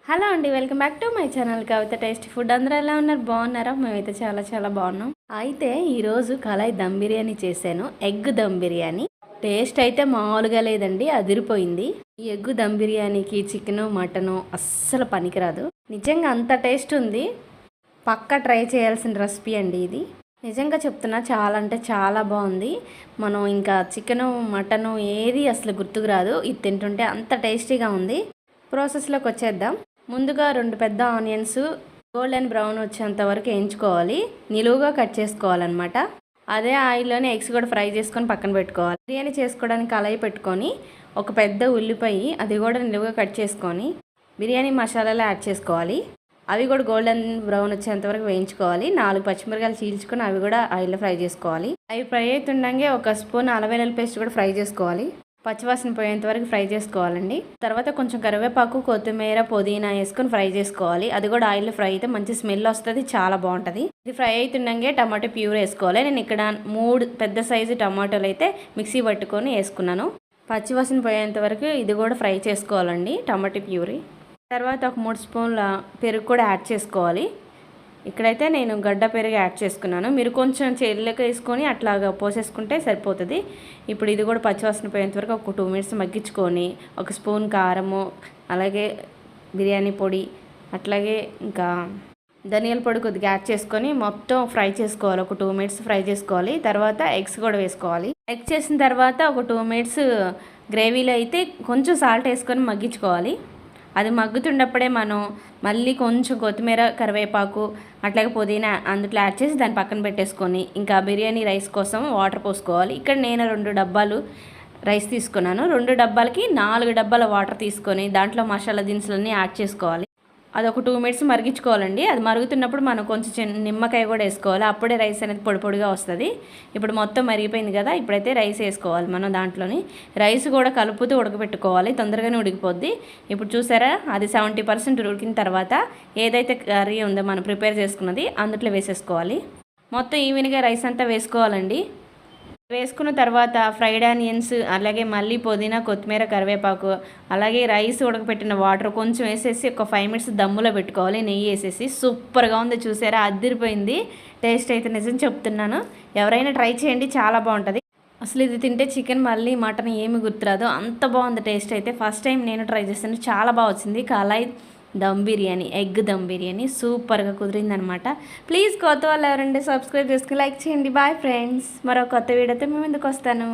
Hello అండి, welcome back to my channel Kavitha tasty food. అందరూ ఎలా ఉన్నారు? బాగున్నారా? మేమైతే చాలా చాలా బాగున్నాం. అయితే ఈరోజు కళాయి దమ్ బిర్యానీ చేశాను. ఎగ్ దమ్ బిర్యానీ టేస్ట్ అయితే మామూలుగా లేదండి, అదిరిపోయింది. ఈ ఎగ్ దమ్ బిర్యానీకి చికెను మటను అస్సలు పనికిరాదు. నిజంగా అంత టేస్ట్ ఉంది. పక్కా ట్రై చేయాల్సిన రెసిపీ అండి ఇది. నిజంగా చెప్తున్నా, చాలా అంటే చాలా బాగుంది. మనం ఇంకా చికెను మటను ఏది అసలు గుర్తుకు రాదు. ఇది తింటుంటే అంత టేస్టీగా ఉంది. ప్రాసెస్లోకి వచ్చేద్దాం. ముందుగా 2 పెద్ద ఆనియన్స్ గోల్డెన్ బ్రౌన్ వచ్చేంత వరకు వేయించుకోవాలి. నిలువుగా కట్ చేసుకోవాలన్నమాట. అదే ఆయిల్లోనే ఎగ్స్ కూడా ఫ్రై చేసుకొని పక్కన పెట్టుకోవాలి. బిర్యానీ చేసుకోవడానికి కళాయి పెట్టుకొని ఒక పెద్ద ఉల్లిపాయ అది కూడా నిలువుగా కట్ చేసుకొని బిర్యానీ మసాలాలు యాడ్ చేసుకోవాలి. అవి కూడా గోల్డెన్ బ్రౌన్ వచ్చేంత వరకు వేయించుకోవాలి. 4 పచ్చిమిరకాయలు చీల్చుకొని అవి కూడా ఆయిల్లో ఫ్రై చేసుకోవాలి. అవి ఫ్రై అవుతుండగా ఒక స్పూన్ అల్లం వెల్లుల్లి పేస్ట్ కూడా ఫ్రై చేసుకోవాలి. పచ్చివాసన పోయేంత వరకు ఫ్రై చేసుకోవాలండి. తర్వాత కొంచెం కరివేపాకు, కొత్తిమీర, పుదీనా వేసుకొని ఫ్రై చేసుకోవాలి. అది కూడా ఆయిల్లో ఫ్రై అయితే మంచి స్మెల్ వస్తుంది, చాలా బాగుంటుంది. ఇది ఫ్రై అవుతుండగా టమాటో ప్యూర్ వేసుకోవాలి. నేను ఇక్కడ 3 పెద్ద సైజు టమాటోలు అయితే మిక్సీ పట్టుకొని వేసుకున్నాను. పచ్చివాసన పోయేంత వరకు ఇది కూడా ఫ్రై చేసుకోవాలండి, టమాటో ప్యూరీ. తర్వాత ఒక 3 స్పూన్ల పెరుగు కూడా యాడ్ చేసుకోవాలి. ఇక్కడైతే నేను గడ్డ పెరుగు యాడ్ చేసుకున్నాను. మీరు కొంచెం చెల్లిక వేసుకొని అట్లాగా పోసేసుకుంటే సరిపోతుంది. ఇప్పుడు ఇది కూడా పచ్చివాసన పోయేంత వరకు ఒక 2 మినిట్స్ మగ్గించుకొని ఒక స్పూన్ కారము, అలాగే బిర్యానీ పొడి, అట్లాగే ఇంకా ధనియాల పొడి కొద్దిగా యాడ్ చేసుకొని మొత్తం ఫ్రై చేసుకోవాలి. ఒక 2 మినిట్స్ ఫ్రై చేసుకోవాలి. తర్వాత ఎగ్స్ కూడా వేసుకోవాలి. ఎగ్స్ చేసిన తర్వాత ఒక 2 మినిట్స్ గ్రేవీలో అయితే కొంచెం సాల్ట్ వేసుకొని మగ్గించుకోవాలి. అది మగ్గుతున్నప్పుడే మనం మళ్ళీ కొంచెం కొత్తిమీర, కరివేపాకు, అట్లాగే పుదీనా అందులో యాడ్ చేసి దాన్ని పక్కన పెట్టేసుకొని ఇంకా బిర్యానీ రైస్ కోసం వాటర్ పోసుకోవాలి. ఇక్కడ నేను 2 డబ్బాలు రైస్ తీసుకున్నాను. 2 డబ్బాలకి 4 డబ్బాల వాటర్ తీసుకొని దాంట్లో మసాలా దినుసులన్నీ యాడ్ చేసుకోవాలి. అది ఒక 2 మినిట్స్ మరిగించుకోవాలండి. అది మరుగుతున్నప్పుడు మనం కొంచెం నిమ్మకాయ కూడా వేసుకోవాలి. అప్పుడే రైస్ అనేది పొడి పొడిగా వస్తుంది. ఇప్పుడు మొత్తం మరిగిపోయింది కదా, ఇప్పుడైతే రైస్ వేసుకోవాలి మనం దాంట్లోని. రైస్ కూడా కలుపుతూ ఉడకబెట్టుకోవాలి, తొందరగానే ఉడికిపోద్ది. ఇప్పుడు చూసారా, అది 70% ఉడికిన తర్వాత ఏదైతే కర్రీ ఉందో మనం ప్రిపేర్ చేసుకున్నది అందులో వేసేసుకోవాలి. మొత్తం ఈవెన్గా రైస్ అంతా వేసుకోవాలండి. వేసుకున్న తర్వాత ఫ్రైడ్ ఆనియన్స్, అలాగే మళ్ళీ పుదీనా, కొత్తిమీర, కరివేపాకు, అలాగే రైస్ ఉడకపెట్టిన వాటర్ కొంచెం వేసేసి ఒక 5 మినిట్స్ దమ్ములో పెట్టుకోవాలి. నెయ్యి వేసేసి సూపర్గా ఉంది. చూసారా, అదిరిపోయింది. టేస్ట్ అయితే నిజం చెప్తున్నాను, ఎవరైనా ట్రై చేయండి, చాలా బాగుంటుంది. అసలు ఇది తింటే చికెన్ మళ్ళీ మటన్ ఏమి గుర్తురాదు, అంత బాగుంది టేస్ట్ అయితే. ఫస్ట్ టైం నేను ట్రై చేస్తాను, చాలా బాగా వచ్చింది. కళాయి దమ్ బిర్యానీ, ఎగ్ దమ్ బిర్యానీ సూపర్గా కుదిరిందనమాట. ప్లీజ్ కొత్త వాళ్ళు ఎవరంటే సబ్స్క్రైబ్ చేసుకుని లైక్ చేయండి. బాయ్ ఫ్రెండ్స్, మరో కొత్త వీడియోతో మేము ముందుకు వస్తాను.